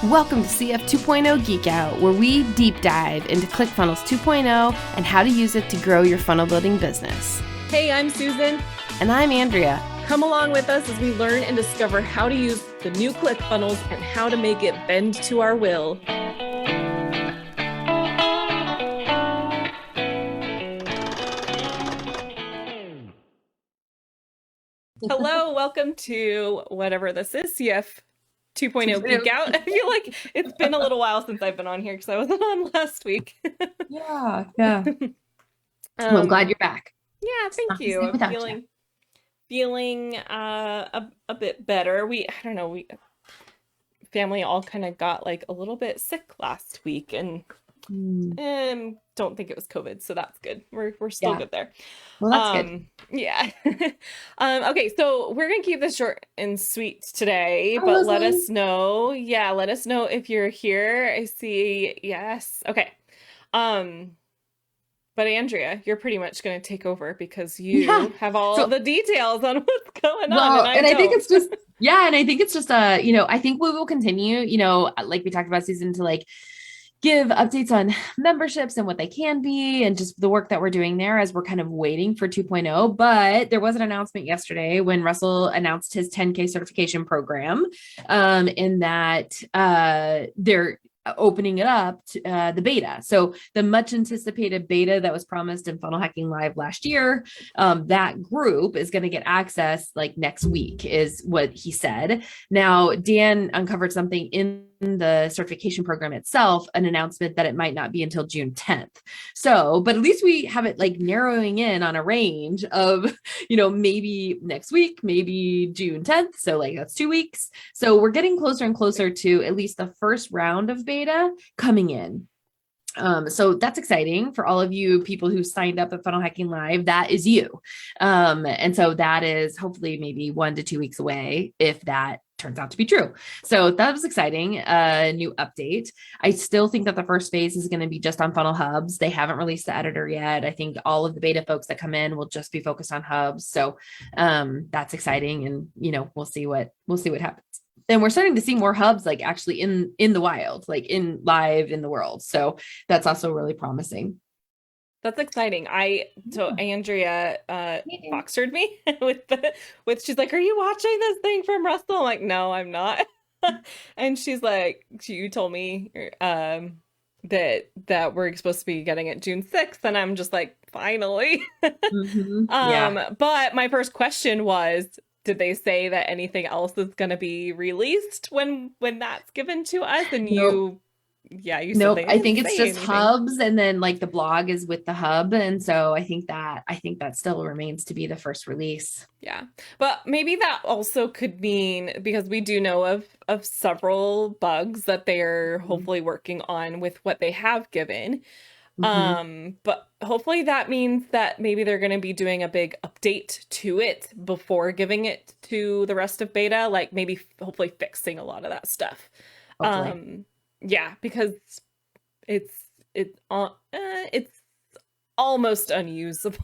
Welcome to CF 2.0 Geek Out, where we deep dive into ClickFunnels 2.0 and how to use it to grow your funnel building business. Hey, I'm Susan. And I'm Andrea. Come along with us as we learn and discover how to use the new ClickFunnels and how to make it bend to our will. Hello, welcome to whatever this is, CF 2.0 Geek Out. I feel like it's been a little while since I've been on here because I wasn't on last week. Yeah. Well, I'm glad you're back. Yeah, thank you. I'm feeling a bit better. Family all kind of got like a little bit sick last week, and don't think it was COVID, so that's good. We're still good there. Well, that's good. Yeah. Okay, so we're gonna keep this short and sweet today, but let us know. Yeah, let us know if you're here. I see. Yes. Okay. But Andrea, you're pretty much going to take over because you have all the details on what's going on. Well, and I think it's just, I think we will continue, like we talked about, Susan, to like give updates on memberships and what they can be and just the work that we're doing there as we're kind of waiting for 2.0. But there was an announcement yesterday when Russell announced his 10K certification program, in that they're opening it up to the beta. So the much anticipated beta that was promised in Funnel Hacking Live last year, that group is going to get access like next week is what he said. Now, Dan uncovered something in the certification program itself, an announcement that it might not be until June 10th. So, but at least we have it like narrowing in on a range of, maybe next week, maybe June 10th. So like that's 2 weeks. So we're getting closer and closer to at least the first round of beta coming in. So that's exciting for all of you people who signed up at Funnel Hacking Live. That is you. And so that is hopefully maybe 1 to 2 weeks away if that turns out to be true. So that was exciting. New update. I still think that the first phase is going to be just on funnel hubs. They haven't released the editor yet. I think all of the beta folks that come in will just be focused on hubs. So that's exciting. And, we'll see what happens. And we're starting to see more hubs like actually in the wild, like in live in the world. So that's also really promising. That's exciting. So Andrea boxered me with she's like, "Are you watching this thing from Russell?" I'm like, "No, I'm not." And she's like, "You told me that we're supposed to be getting it June 6th," and I'm just like, "Finally." But my first question was, did they say that anything else is going to be released when that's given to us? And you said I think it's just hubs, and then like the blog is with the hub, and so I think that still remains to be the first release. Yeah, but maybe that also could mean, because we do know of several bugs that they're hopefully working on with what they have given. But hopefully that means that maybe they're going to be doing a big update to it before giving it to the rest of beta, like maybe hopefully fixing a lot of that stuff. Hopefully. Yeah, because it's almost unusable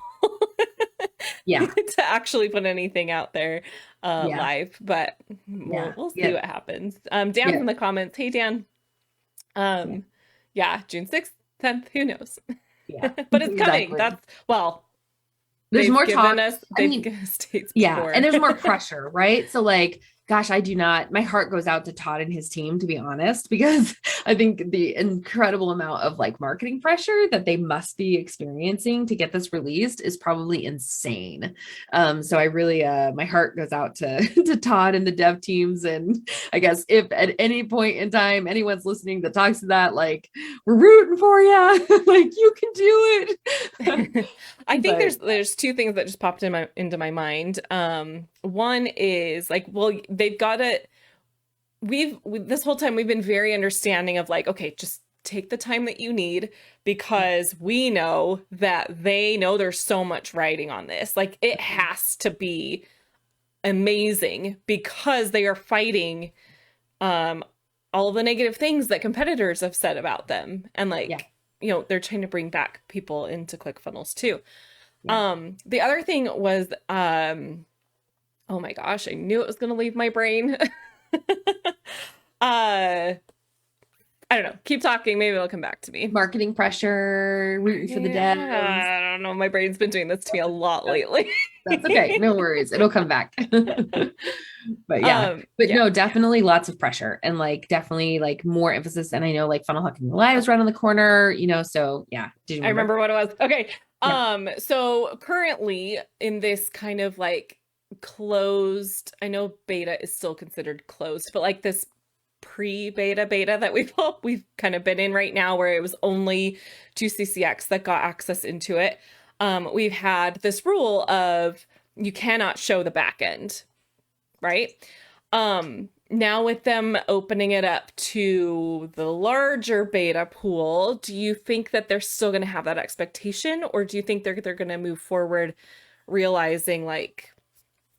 to actually put anything out there live, but we'll see what happens. Dan in the comments, hey Dan. June 6th, 10th, who knows? Yeah. But it's coming. There's more talk. They've given us dates before. And there's more pressure, right? So like, gosh, my heart goes out to Todd and his team, to be honest, because I think the incredible amount of like marketing pressure that they must be experiencing to get this released is probably insane. So I really, my heart goes out to Todd and the dev teams. And I guess if at any point in time, anyone's listening that talks to that, like, we're rooting for you, like you can do it. I think there's two things that just popped into my mind. One is like, well, they've got it. This whole time we've been very understanding of like, okay, just take the time that you need, because we know that they know there's so much writing on this. Like it has to be amazing because they are fighting all the negative things that competitors have said about them. And like, they're trying to bring back people into ClickFunnels too. The other thing was, oh my gosh, I knew it was going to leave my brain. I don't know. Keep talking. Maybe it'll come back to me. Marketing pressure, rooting for the devs. Yeah, I don't know. My brain's been doing this to me a lot lately. That's okay. No worries. It'll come back. But yeah, but Yeah. no, definitely lots of pressure and like definitely like more emphasis. And I know like Funnel Hacking Live is right on the corner, so yeah. Did you I remember? remember what it was. Okay. Yeah. So currently in this kind of like closed, I know beta is still considered closed, but like this pre-beta that we've kind of been in right now where it was only 2CCX that got access into it. We've had this rule of you cannot show the back end, right? Now with them opening it up to the larger beta pool, do you think that they're still going to have that expectation, or do you think they're going to move forward realizing like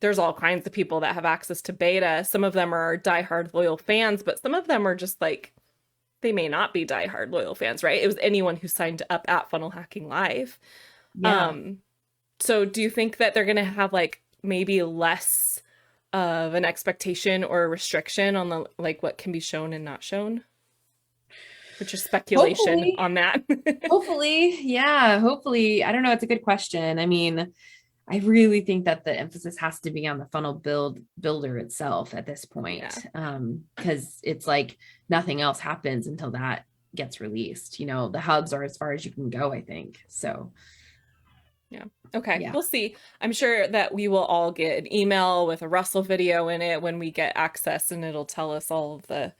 there's all kinds of people that have access to beta. Some of them are diehard loyal fans, but some of them are just like they may not be diehard loyal fans, right? It was anyone who signed up at Funnel Hacking Live. Yeah. Um, so do you think that they're going to have like maybe less of an expectation or a restriction on the like what can be shown and not shown? Which is speculation Hopefully, on that. hopefully, yeah, hopefully. I don't know. It's a good question. I mean, I really think that the emphasis has to be on the funnel builder itself at this Yeah. point. Because it's like nothing else happens until that gets released. The hubs are as far as you can go, I think. So Yeah. Okay. yeah. We'll see. I'm sure that we will all get an email with a Russell video in it when we get access, and it'll tell us all of the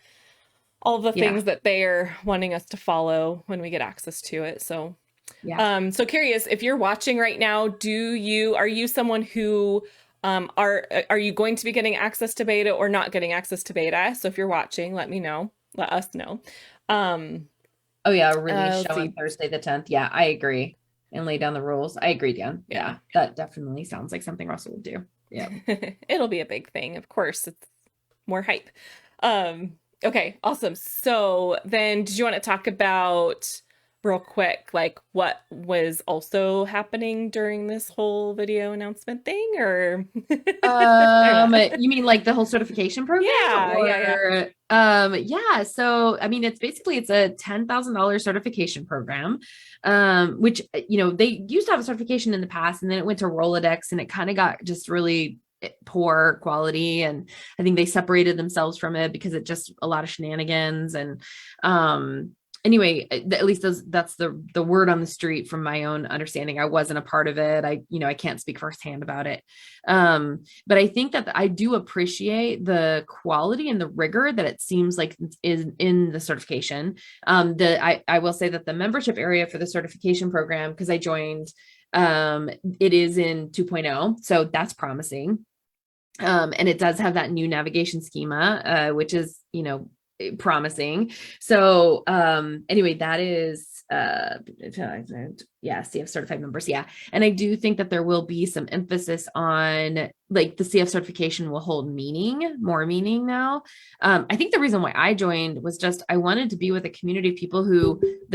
Yeah. things that they're wanting us to follow when we get access to it. So Yeah. so curious if you're watching right now, are you someone who are you going to be getting access to beta or not getting access to beta? So if you're watching, let us know. Um Oh yeah, a release let's show on see. Thursday the 10th. Yeah, I agree. And lay down the rules. I agree, Dan. Yeah. Yeah, that definitely sounds like something Russell would do. Yeah. It'll be a big thing, of course. It's more hype. Um okay, awesome. So then did you want to talk about real quick like what was also happening during this whole video announcement thing or or not? You mean like the whole certification program Yeah, yeah, yeah. or yeah, so I mean it's a $10,000 certification program. Which they used to have a certification in the past and then it went to Rolodex and it kind of got just really poor quality and I think they separated themselves from it because it just a lot of shenanigans and anyway, at least that's the word on the street from my own understanding. I wasn't a part of it. I can't speak firsthand about it. But I think that I do appreciate the quality and the rigor that it seems like is in the certification. I will say that the membership area for the certification program, because I joined, it is in 2.0, so that's promising. And it does have that new navigation schema, which is, promising. So anyway, that is yeah, CF certified members. Yeah. And I do think that there will be some emphasis on like the CF certification will hold more meaning now. I think the reason why I joined was just I wanted to be with a community of people who it's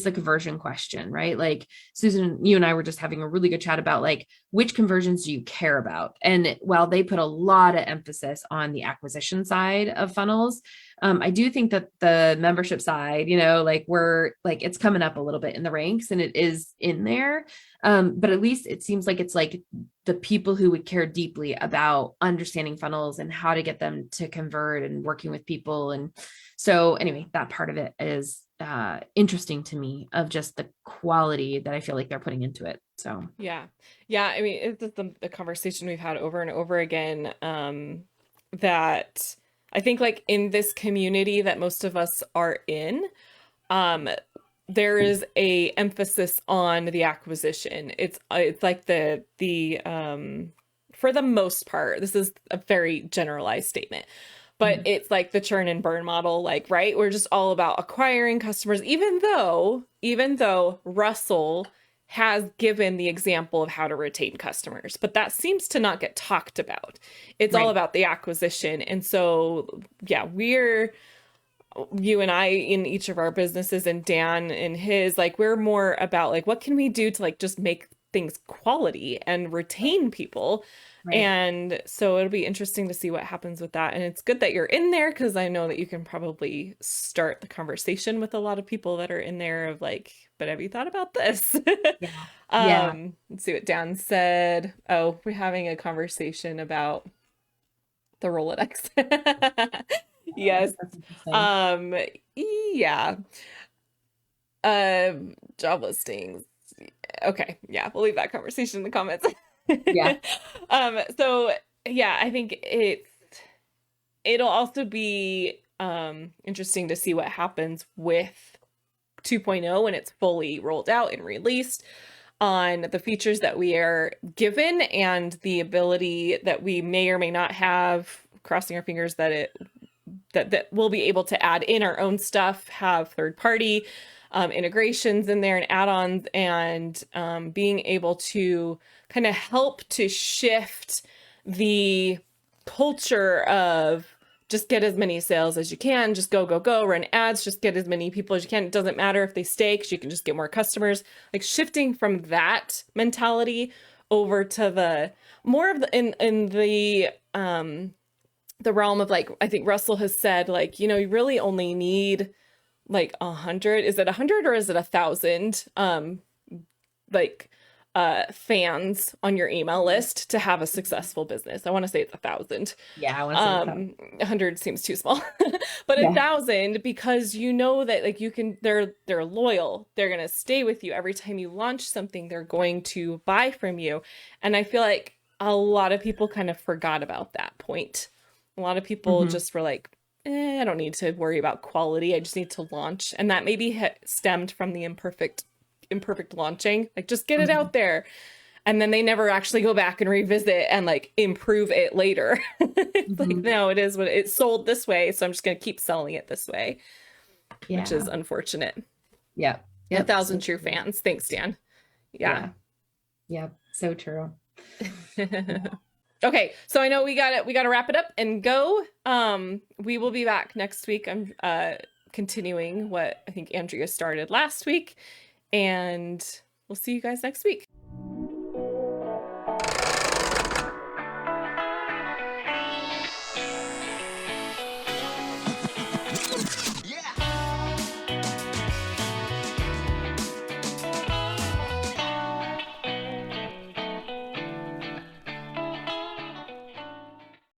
the conversion question, right? Like Susan, you and I were just having a really good chat about like which conversions do you care about? And while they put a lot of emphasis on the acquisition side of funnels, I do think that the membership side, like we're like it's coming up a little bit in the ranks and it is in there. But at least it seems like it's like the people who would care deeply about understanding funnels and how to get them to convert and working with people. And so anyway, that part of it is interesting to me of just the quality that I feel like they're putting into it. So Yeah. Yeah, I mean, it's the conversation we've had over and over again, that I think like in this community that most of us are in, um, there is a emphasis on the acquisition. It's like the for the most part, this is a very generalized statement, but it's like the churn and burn model, like, right? We're just all about acquiring customers, even though Russell has given the example of how to retain customers, but that seems to not get talked about. It's all right. about the acquisition. And so, yeah, you and I in each of our businesses and Dan in his, like, we're more about like, what can we do to like just make things quality and retain people. Right. And so it'll be interesting to see what happens with that. And it's good that you're in there because I know that you can probably start the conversation with a lot of people that are in there of like, but have you thought about this? Yeah. Yeah. Let's see what Dan said. Oh, we're having a conversation about the Rolodex. Yes. That's interesting. Um, yeah. Job listings. Okay, yeah, we'll leave that conversation in the comments. Yeah. So yeah, I think it'll also be interesting to see what happens with 2.0 when it's fully rolled out and released on the features that we are given and the ability that we may or may not have, crossing our fingers that that we'll be able to add in our own stuff, have third party integrations in there and add-ons, and being able to kind of help to shift the culture of just get as many sales as you can, just go, go, go, run ads, just get as many people as you can. It doesn't matter if they stay because you can just get more customers. Like shifting from that mentality over to the more of the in the realm of like, I think Russell has said, like, you know, you really only need like 100. Is it 100 or is it 1,000? Like fans on your email list to have a successful business. I want to say it's 1,000. Yeah. I want to say that. 100 seems too small, but Yeah. 1,000 because you know that like you can, they're loyal. They're gonna stay with you every time you launch something. They're going to buy from you, and I feel like a lot of people kind of forgot about that point. A lot of people Hmm. just were like, I don't need to worry about quality. I just need to launch, and that maybe stemmed from the imperfect launching, like just get it Hmm. out there, and then they never actually go back and revisit and like improve it later. It's like, Hmm. no, it is what it's sold this way, so I'm just going to keep selling it this way, which is Yeah. unfortunate. Yep. A Yep. So thousand true true. fans. Thanks, Dan. Yeah. Yeah. Yep. So true. Yeah. Okay, so I know we got to wrap it up and go. We will be back next week. I'm continuing what I think Andrea started last week, and we'll see you guys next week.